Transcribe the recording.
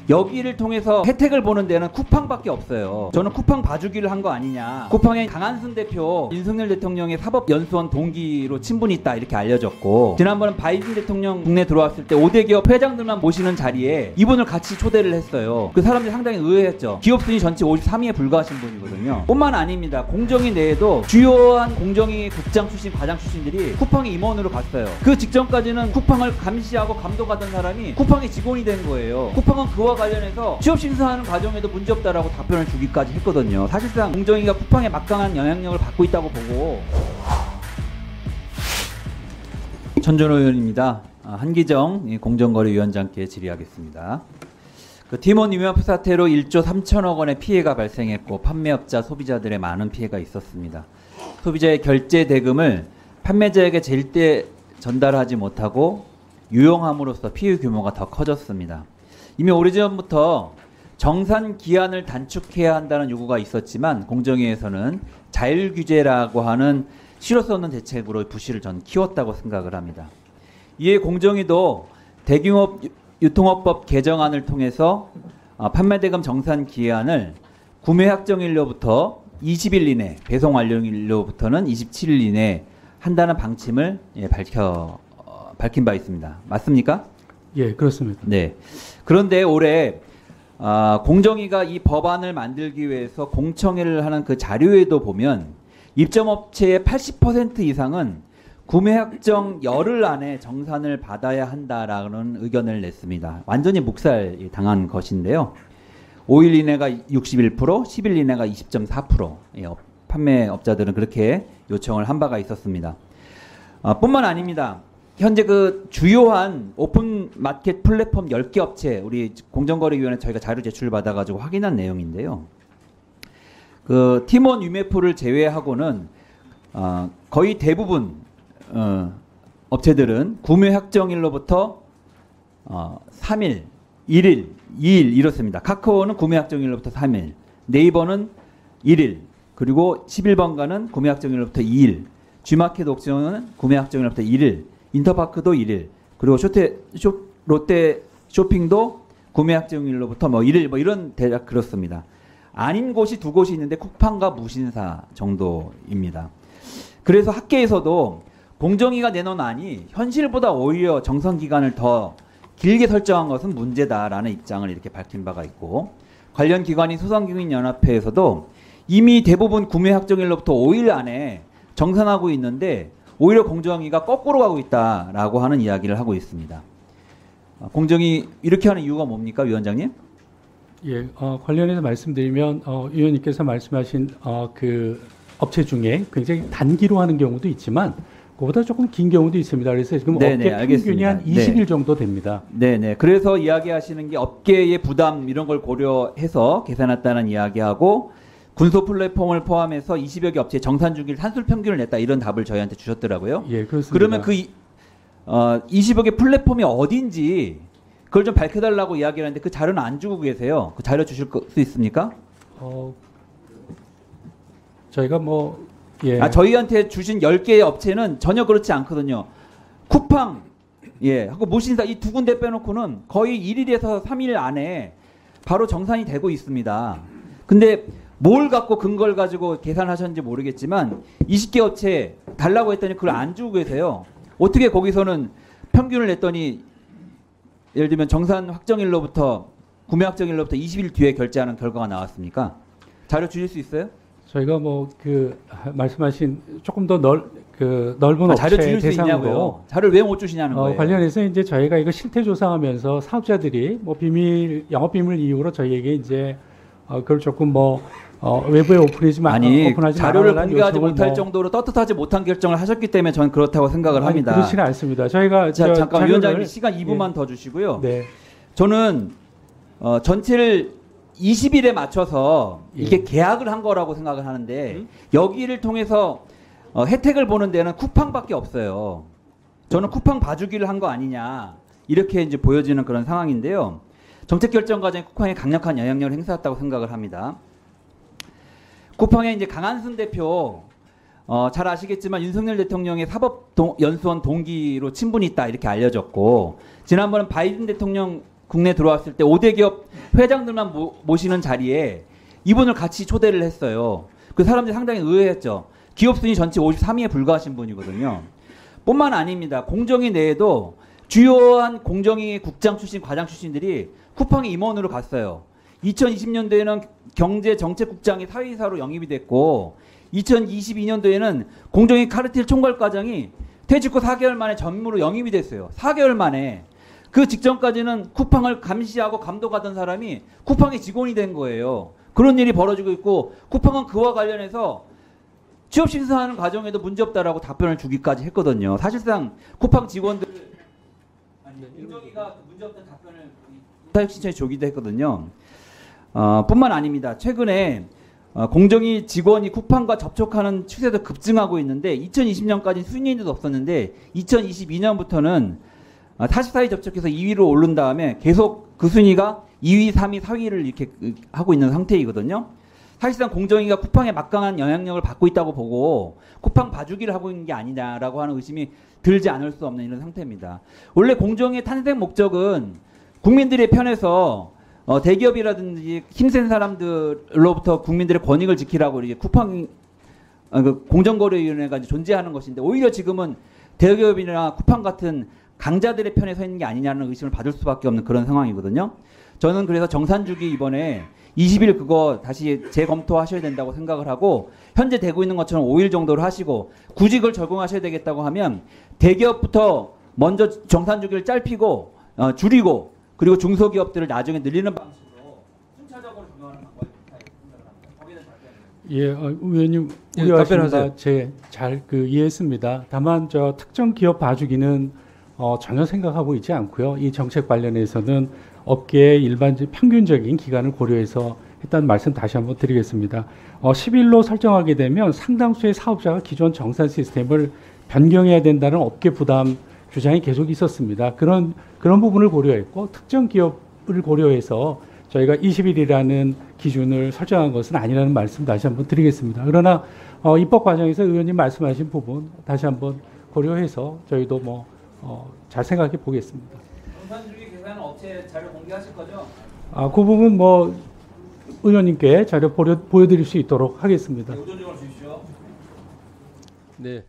여기를 통해서 혜택을 보는 데는 쿠팡밖에 없어요. 저는 쿠팡 봐주기를 한 거 아니냐. 쿠팡의 강한순 대표 윤석열 대통령의 사법연수원 동기로 친분이 있다 이렇게 알려졌고, 지난번에 바이든 대통령 국내 들어왔을 때 5대 기업 회장들만 모시는 자리에 이분을 같이 초대를 했어요. 그 사람들이 상당히 의외했죠. 기업 순위 전체 53위에 불과하신 분이거든요. 뿐만 아닙니다. 공정위 내에도 주요한 공정위 국장 출신, 과장 출신들이 쿠팡의 임원으로 갔어요. 그 직전까지는 쿠팡을 감시하고 감독하던 사람이 쿠팡의 직원이 된 거예요. 쿠팡은 그와 관련해서 취업 심사하는 과정에도 문제없다라고 답변을 주기까지 했거든요. 사실상 공정위가 쿠팡에 막강한 영향력을 받고 있다고 보고. 천준호 의원입니다. 한기정 공정거래위원장께 질의하겠습니다. 그 팀원 위메프 사태로 1조 3천억 원의 피해가 발생했고 판매업자, 소비자들의 많은 피해가 있었습니다. 소비자의 결제 대금을 판매자에게 제때 전달하지 못하고 유용함으로써 피해 규모가 더 커졌습니다. 이미 오래전부터 정산 기한을 단축해야 한다는 요구가 있었지만 공정위에서는 자율규제라고 하는 실효성 없는 대책으로 부실을 전 키웠다고 생각을 합니다. 이에 공정위도 대규모 유통업법 개정안을 통해서 판매대금 정산 기한을 구매 확정일로부터 20일 이내, 배송 완료일로부터는 27일 이내 한다는 방침을 밝힌 바 있습니다. 맞습니까? 예, 그렇습니다. 네. 그런데 올해 공정위가 이 법안을 만들기 위해서 공청회를 하는 그 자료에도 보면 입점업체의 80% 이상은 구매 확정 열흘 안에 정산을 받아야 한다라는 의견을 냈습니다. 완전히 묵살당한 것인데요. 5일 이내가 61%, 10일 이내가 20.4%. 판매업자들은 그렇게 요청을 한 바가 있었습니다. 뿐만 아닙니다. 현재 그 주요한 오픈 마켓 플랫폼 10개 업체, 우리 공정거래위원회 저희가 자료 제출받아가지고 확인한 내용인데요. 그 팀원 위메프를 제외하고는 거의 대부분 업체들은 구매 확정일로부터 3일, 1일, 2일 이렇습니다. 카카오는 구매 확정일로부터 3일, 네이버는 1일, 그리고 11번가는 구매 확정일로부터 2일, G마켓 옥션은 구매 확정일로부터 1일, 인터파크도 1일, 그리고 롯데 쇼핑도 구매 확정일로부터 1일 이런 대략 그렇습니다. 아닌 곳이 두 곳이 있는데 쿠팡과 무신사 정도입니다. 그래서 학계에서도 공정위가 내놓은 안이 현실보다 오히려 정산 기간을 더 길게 설정한 것은 문제다라는 입장을 이렇게 밝힌 바가 있고, 관련 기관인 소상공인연합회에서도 이미 대부분 구매 확정일로부터 5일 안에 정산하고 있는데 오히려 공정위가 거꾸로 가고 있다라고 하는 이야기를 하고 있습니다. 공정위 이렇게 하는 이유가 뭡니까, 위원장님? 예, 관련해서 말씀드리면 위원님께서 말씀하신 그 업체 중에 굉장히 단기로 하는 경우도 있지만 그보다 조금 긴 경우도 있습니다. 그래서 지금 네네, 업계 평균이 한 20일 네. 정도 됩니다. 네네. 그래서 이야기하시는 게 업계의 부담 이런 걸 고려해서 계산했다는 이야기하고, 군소 플랫폼을 포함해서 20여 개 업체의 정산 주기를 산술 평균을 냈다, 이런 답을 저희한테 주셨더라고요. 예, 그렇습니다. 그러면 그 20여 개 플랫폼이 어딘지 그걸 좀 밝혀달라고 이야기를 하는데 그 자료는 안 주고 계세요. 그 자료 주실 수 있습니까? 저희가 예. 저희한테 주신 10개의 업체는 전혀 그렇지 않거든요. 쿠팡, 하고 무신사 이 두 군데 빼놓고는 거의 1일에서 3일 안에 바로 정산이 되고 있습니다. 근데 뭘 갖고 근거를 가지고 계산하셨는지 모르겠지만 20개 업체 달라고 했더니 그걸 안 주고 계세요. 어떻게 거기서는 평균을 냈더니 예를 들면 정산 확정일로부터 구매 확정일로부터 20일 뒤에 결제하는 결과가 나왔습니까? 자료 주실 수 있어요? 저희가 말씀하신 조금 더 넓은 자료 업체 주실 수 대상으로 있냐고요? 자료를 왜 못 주시냐는 거예요. 관련해서 이제 저희가 이거 실태 조사하면서 사업자들이 영업 비밀 이유로 저희에게 이제 그걸 조금 외부에 오픈하지 자료를 공개하지 못할 정도로 떳떳하지 못한 결정을 하셨기 때문에 저는 그렇다고 생각을 합니다. 그렇지는 않습니다. 저희가 잠깐 위원장님 시간 2분만 더 주시고요. 네. 저는 전체를 20일에 맞춰서 이게 계약을 한 거라고 생각을 하는데 여기를 통해서 혜택을 보는 데는 쿠팡밖에 없어요. 저는 쿠팡 봐주기를 한 거 아니냐 이렇게 이제 보여지는 그런 상황인데요. 정책 결정 과정에 쿠팡이 강력한 영향력을 행사했다고 생각을 합니다. 쿠팡의 이제 강한순 대표 잘 아시겠지만 윤석열 대통령의 사법연수원 동기로 친분이 있다 이렇게 알려졌고, 지난번에 바이든 대통령 국내 들어왔을 때 5대 기업 회장들만 모시는 자리에 이분을 같이 초대를 했어요. 그 사람들이 상당히 의외했죠. 기업 순위 전체 53위에 불과하신 분이거든요. 뿐만 아닙니다. 공정위 내에도 주요한 공정위 국장 출신, 과장 출신들이 쿠팡의 임원으로 갔어요. 2020년도에는 경제정책국장이 사회이사로 영입이 됐고 2022년도에는 공정위 카르텔 총괄과장이 퇴직 후 4개월 만에 전무로 영입이 됐어요. 4개월 만에. 그 직전까지는 쿠팡을 감시하고 감독하던 사람이 쿠팡의 직원이 된 거예요. 그런 일이 벌어지고 있고 쿠팡은 그와 관련해서 취업 심사하는 과정에도 문제없다라고 답변을 주기까지 했거든요. 사실상 쿠팡 직원들 공정위가 문제없다는 답변을 사육 신청에 주기도 했거든요. 뿐만 아닙니다. 최근에 공정위 직원이 쿠팡과 접촉하는 추세도 급증하고 있는데 2020년까지 순위도 없었는데 2022년부터는 44위 접촉해서 2위로 오른 다음에 계속 그 순위가 2위, 3위, 4위를 이렇게 하고 있는 상태이거든요. 사실상 공정위가 쿠팡에 막강한 영향력을 받고 있다고 보고 쿠팡 봐주기를 하고 있는 게 아니냐라고 하는 의심이 들지 않을 수 없는 이런 상태입니다. 원래 공정위의 탄생 목적은 국민들의 편에서 대기업이라든지 힘센 사람들로부터 국민들의 권익을 지키라고 이렇게 쿠팡 공정거래위원회가 존재하는 것인데 오히려 지금은 대기업이나 쿠팡 같은 강자들의 편에 서 있는 게 아니냐는 의심을 받을 수밖에 없는 그런 상황이거든요. 저는 그래서 정산주기 이번에 20일 그거 다시 재검토하셔야 된다고 생각을 하고 현재 되고 있는 것처럼 5일 정도를 하시고 굳이 그걸 적용하셔야 되겠다고 하면 대기업부터 먼저 정산주기를 짧히고 줄이고 그리고 중소기업들을 나중에 늘리는 방식으로 순차적으로 적용하는 방법이 좋다 이렇게 생각을 합니다. 거기에 의원님 우려하시는 제잘 이해했습니다. 다만 저 특정 기업 봐주기는 전혀 생각하고 있지 않고요. 이 정책 관련해서는 업계의 일반적 평균적인 기간을 고려해서 했다는 말씀 다시 한번 드리겠습니다. 10일로 설정하게 되면 상당수의 사업자가 기존 정산 시스템을 변경해야 된다는 업계 부담 주장이 계속 있었습니다. 그런 부분을 고려했고 특정 기업을 고려해서 저희가 20일이라는 기준을 설정한 것은 아니라는 말씀 다시 한번 드리겠습니다. 그러나 입법 과정에서 의원님 말씀하신 부분 다시 한번 고려해서 저희도 잘 생각해 보겠습니다. 정산주기 계산 업체 자료 공개하실 거죠? 그 부분 의원님께 자료 보여드릴 수 있도록 하겠습니다. 네, 우선 좀 주십시오. 네.